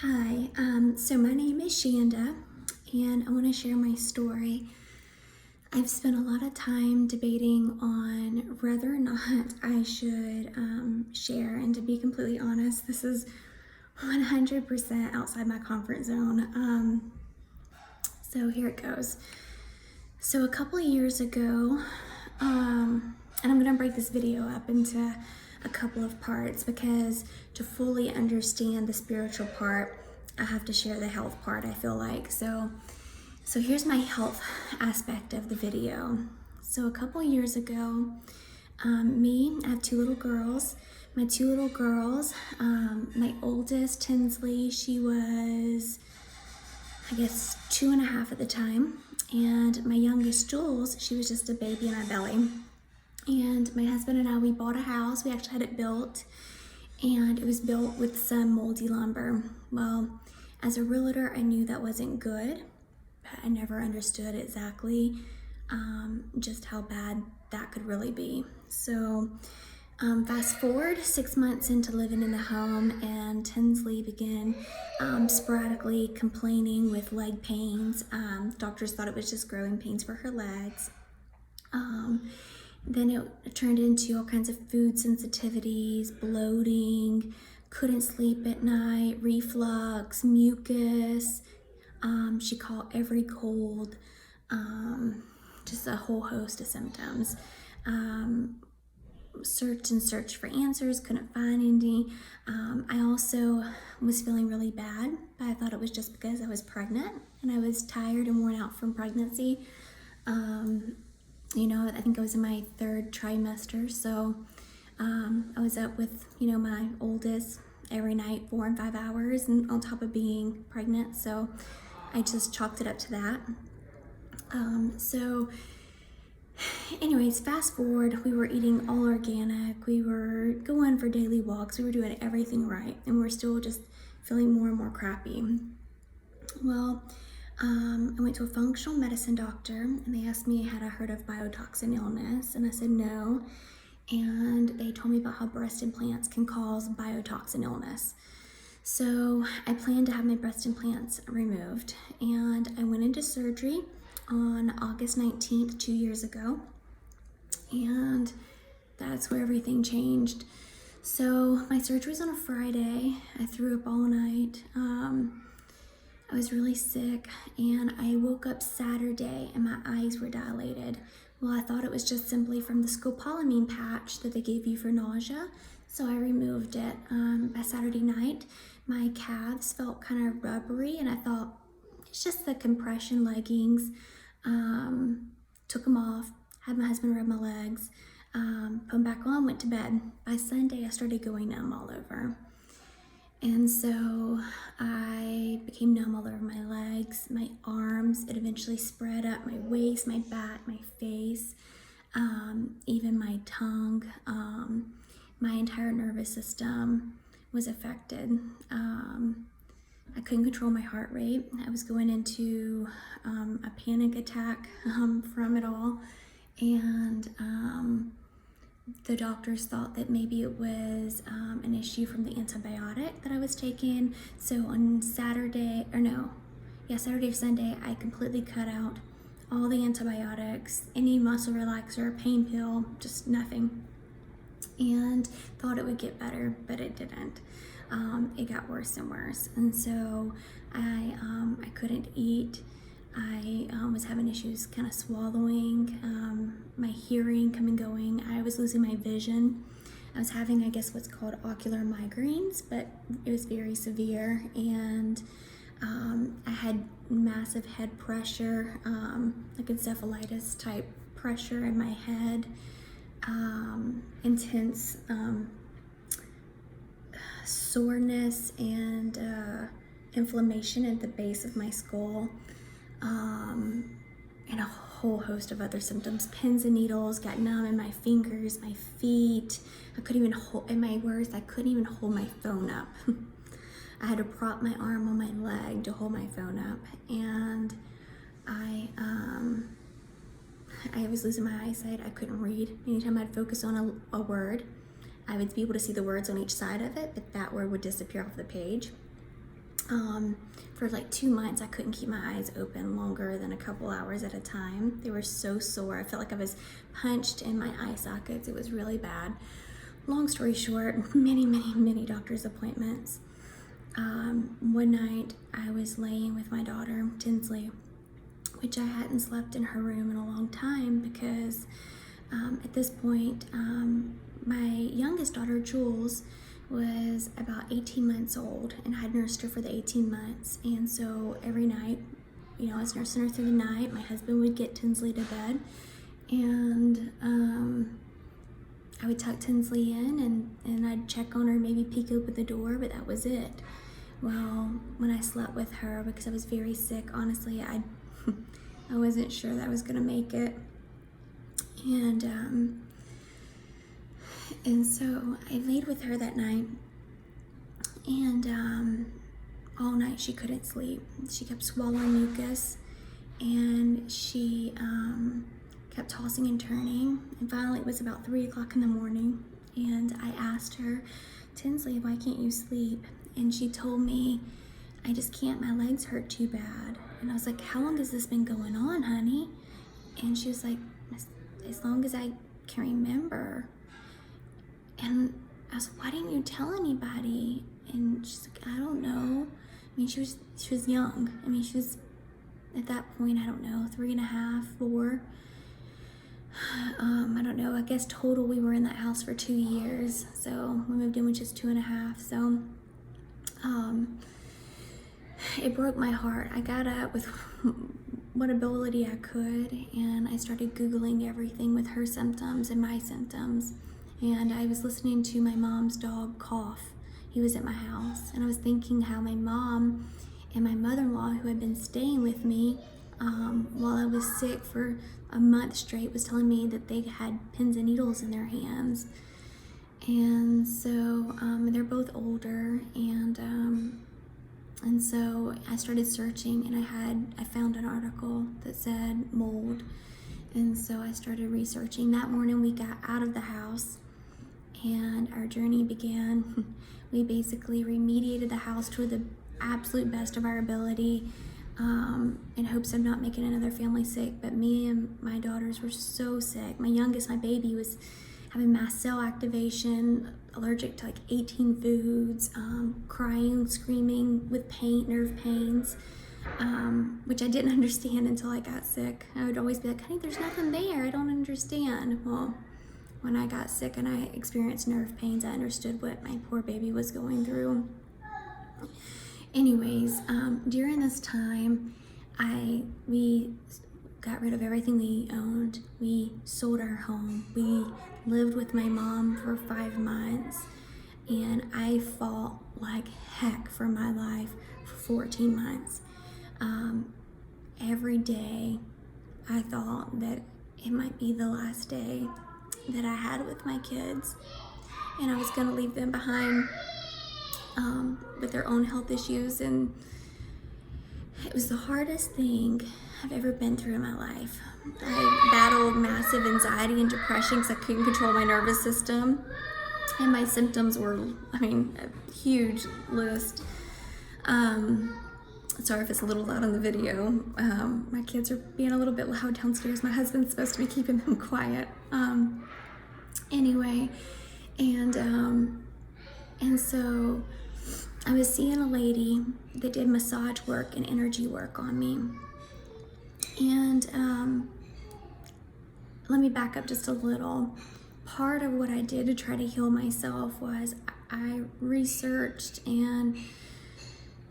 Hi, so my name is Shanda, and I want to share my story. I've spent a lot of time debating on whether or not I should share, and to be completely honest, this is 100% outside my comfort zone. So here it goes. So a couple of years ago, and I'm going to break this video up into a couple of parts because to fully understand the spiritual part, I have to share the health part, I feel like. So here's my health aspect of the video. So a couple of years ago, I have two little girls. My two little girls, my oldest, Tinsley, she was, I guess, 2.5 at the time. And my youngest, Jules, she was just a baby in my belly. And my husband and I, we bought a house. We actually had it built, and it was built with some moldy lumber. Well, as a realtor, I knew that wasn't good, but I never understood exactly just how bad that could really be. So fast forward 6 months into living in the home, and Tinsley began sporadically complaining with leg pains. Doctors thought it was just growing pains for her legs. Then it turned into all kinds of food sensitivities, bloating, couldn't sleep at night, reflux, mucus. She caught every cold, just a whole host of symptoms. Searched for answers, couldn't find any. I also was feeling really bad, but I thought it was just because I was pregnant and I was tired and worn out from pregnancy. I think I was in my 3rd trimester, so I was up with, my oldest every night, 4 and 5 hours, and on top of being pregnant, so I just chalked it up to that. Anyways, fast forward, we were eating all organic, we were going for daily walks, we were doing everything right, and we're still just feeling more and more crappy. Well, I went to a functional medicine doctor, and they asked me had I heard of biotoxin illness, and I said no. And they told me about how breast implants can cause biotoxin illness. So I planned to have my breast implants removed, and I went into surgery on August 19th, 2 years ago, and that's where everything changed. So my surgery was on a Friday. I threw up all night. I was really sick, and I woke up Saturday and my eyes were dilated. Well, I thought it was just simply from the scopolamine patch that they gave you for nausea, so I removed it. By Saturday night, my calves felt kind of rubbery, and I thought it's just the compression leggings. Took them off, had my husband rub my legs, put them back on, went to bed. By Sunday, I started going numb all over. And so I became numb all over my legs, my arms. It eventually spread up my waist, my back, my face, even my tongue. My entire nervous system was affected. I couldn't control my heart rate. I was going into a panic attack from it all. And the doctors thought that maybe it was an issue from the antibiotic that I was taking. So on Saturday or Sunday, I completely cut out all the antibiotics, any muscle relaxer, pain pill, just nothing. And thought it would get better, but it didn't. It got worse and worse. And so I couldn't eat. I was having issues kind of swallowing, my hearing coming and going. I was losing my vision. I was having, I guess, what's called ocular migraines, but it was very severe. And I had massive head pressure, like encephalitis type pressure in my head, intense soreness and inflammation at the base of my skull. And a whole host of other symptoms. Pins and needles, got numb in my fingers, my feet. I couldn't even hold my phone up. I had to prop my arm on my leg to hold my phone up. And I was losing my eyesight. I couldn't read. Anytime I'd focus on a word, I would be able to see the words on each side of it, but that word would disappear off the page. For like 2 months, I couldn't keep my eyes open longer than a couple hours at a time. They were so sore. I felt like I was punched in my eye sockets. It was really bad. Long story short, many doctor's appointments. One night I was laying with my daughter, Tinsley, which I hadn't slept in her room in a long time because at this point, my youngest daughter, Jules, was about 18 months old, and I had nursed her for the 18 months. And so every night, I was nursing her through the night. My husband would get Tinsley to bed, and I would tuck Tinsley in, and I'd check on her, maybe peek open the door, but that was it. Well, when I slept with her, because I was very sick, honestly, I wasn't sure that I was gonna make it. And so I laid with her that night, and all night she couldn't sleep. She kept swallowing mucus, and she kept tossing and turning. And finally, it was about 3 o'clock in the morning, and I asked her, Tinsley, why can't you sleep? And she told me, I just can't, my legs hurt too bad. And I was like, how long has this been going on, honey? And she was like, as long as I can remember. And I was like, why didn't you tell anybody? And she's like, I don't know. I mean, she was young. I mean, she was, at that point, I don't know, 3.5, 4. I don't know, I guess total we were in that house for 2 years. So we moved in with just 2.5. So it broke my heart. I got up with what ability I could, and I started Googling everything with her symptoms and my symptoms. And I was listening to my mom's dog cough. He was at my house, and I was thinking how my mom and my mother-in-law, who had been staying with me while I was sick for a month straight, was telling me that they had pins and needles in their hands. And so they're both older, and so I started searching, and I found an article that said mold. And so I started researching. That morning we got out of the house and our journey began. We basically remediated the house to the absolute best of our ability, in hopes of not making another family sick. But me and my daughters were so sick. My youngest, my baby, was having mast cell activation, allergic to like 18 foods, crying, screaming with pain, nerve pains, which I didn't understand until I got sick. I would always be like, honey, there's nothing there, I don't understand. Well, when I got sick and I experienced nerve pains, I understood what my poor baby was going through. Anyways, during this time, we got rid of everything we owned. We sold our home. We lived with my mom for 5 months, and I fought like heck for my life for 14 months. Every day I thought that it might be the last day that I had with my kids, and I was gonna leave them behind with their own health issues. And it was the hardest thing I've ever been through in my life. I battled massive anxiety and depression because I couldn't control my nervous system, and my symptoms were, a huge list. Sorry if it's a little loud on the video. My kids are being a little bit loud downstairs. My husband's supposed to be keeping them quiet. Anyway, and so I was seeing a lady that did massage work and energy work on me. And let me back up just a little. Part of what I did to try to heal myself was I researched and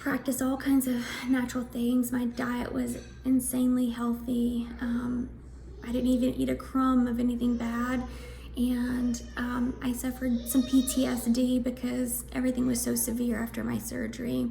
practiced all kinds of natural things. My diet was insanely healthy. I didn't even eat a crumb of anything bad. And I suffered some PTSD because everything was so severe after my surgery.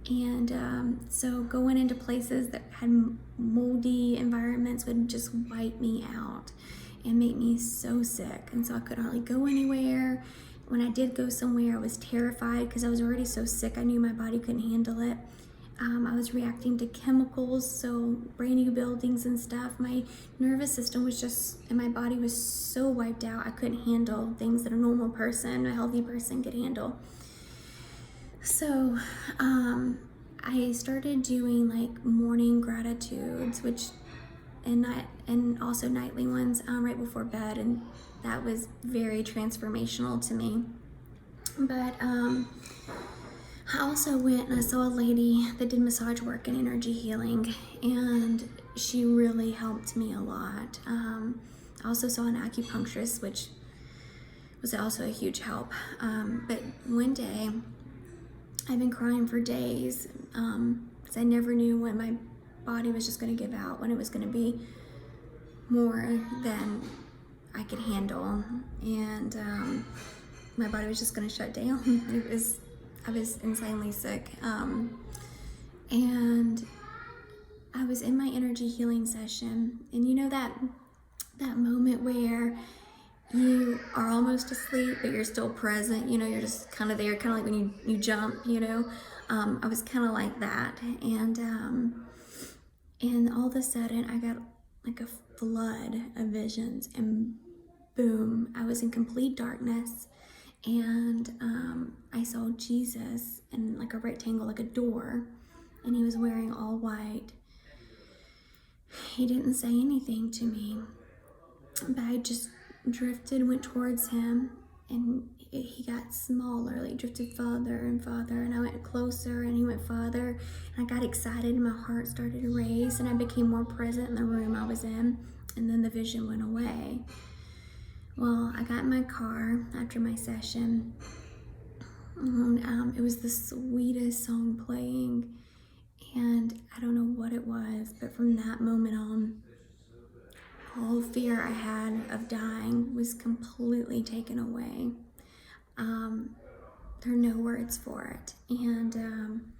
And so going into places that had moldy environments would just wipe me out and make me so sick. And so I couldn't hardly go anywhere. When I did go somewhere, I was terrified because I was already so sick. I knew my body couldn't handle it. I was reacting to chemicals, so brand new buildings and stuff. My nervous system was just, and my body was so wiped out. I couldn't handle things that a normal person, a healthy person could handle. So, I started doing like morning gratitudes, and also nightly ones right before bed, and that was very transformational to me. But I also went and I saw a lady that did massage work and energy healing, and she really helped me a lot. I also saw an acupuncturist, which was also a huge help. But one day, I've been crying for days because I never knew when my body was just going to give out, when it was going to be more than I could handle, and my body was just going to shut down. I was insanely sick, and I was in my energy healing session, and you know that moment where you are almost asleep, but you're still present. You know, you're just kind of there, kind of like when you jump. You know, I was kind of like that, and all of a sudden, I got like a flood of visions, and boom, I was in complete darkness, and I saw Jesus in like a rectangle, like a door, and he was wearing all white. He didn't say anything to me, but I just drifted, went towards him, and he got smaller, like drifted farther and farther, and I went closer, and he went farther, and I got excited, and my heart started to race, and I became more present in the room I was in, and then the vision went away. Well, I got in my car after my session, and it was the sweetest song playing, and I don't know what it was, but from that moment on, all fear I had of dying was completely taken away. There are no words for it. And I'm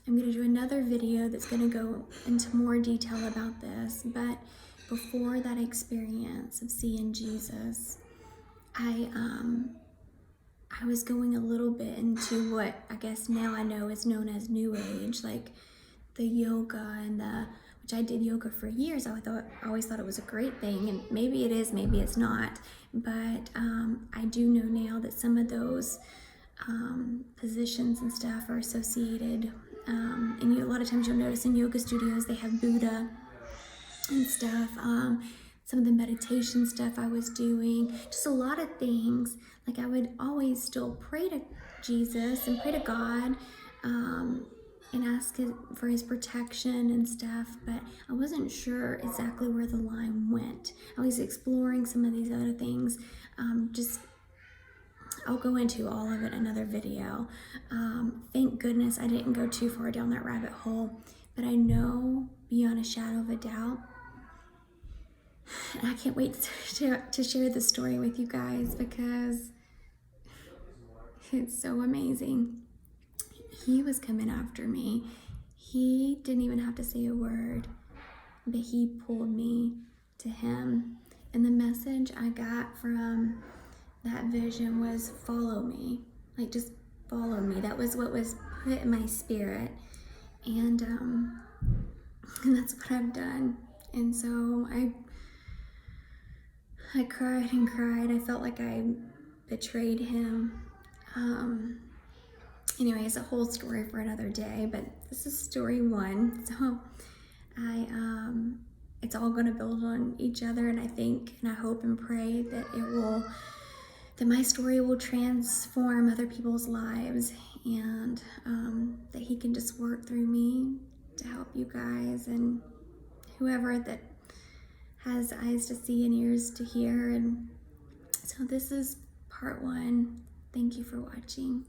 going to do another video that's going to go into more detail about this. But before that experience of seeing Jesus, I was going a little bit into what I guess now I know is known as New Age, like the yoga which I did yoga for years. I always thought it was a great thing, and maybe it is, maybe it's not. But I do know now that some of those positions and stuff are associated. And a lot of times you'll notice in yoga studios they have Buddha and stuff. Some of the meditation stuff I was doing, just a lot of things. Like I would always still pray to Jesus and pray to God, and ask for his protection and stuff, but I wasn't sure exactly where the line went. I was exploring some of these other things. I'll go into all of it in another video. Thank goodness I didn't go too far down that rabbit hole, but I know beyond a shadow of a doubt, and I can't wait to share this story with you guys because it's so amazing. He was coming after me. He didn't even have to say a word, but he pulled me to him. And the message I got from that vision was follow me. Like, just follow me. That was what was put in my spirit. And that's what I've done. And so I cried and cried. I felt like I betrayed him. Anyway, it's a whole story for another day, but this is story one. So it's all going to build on each other, and I think and I hope and pray that that my story will transform other people's lives, and that he can just work through me to help you guys and whoever that has eyes to see and ears to hear. And so this is part one. Thank you for watching.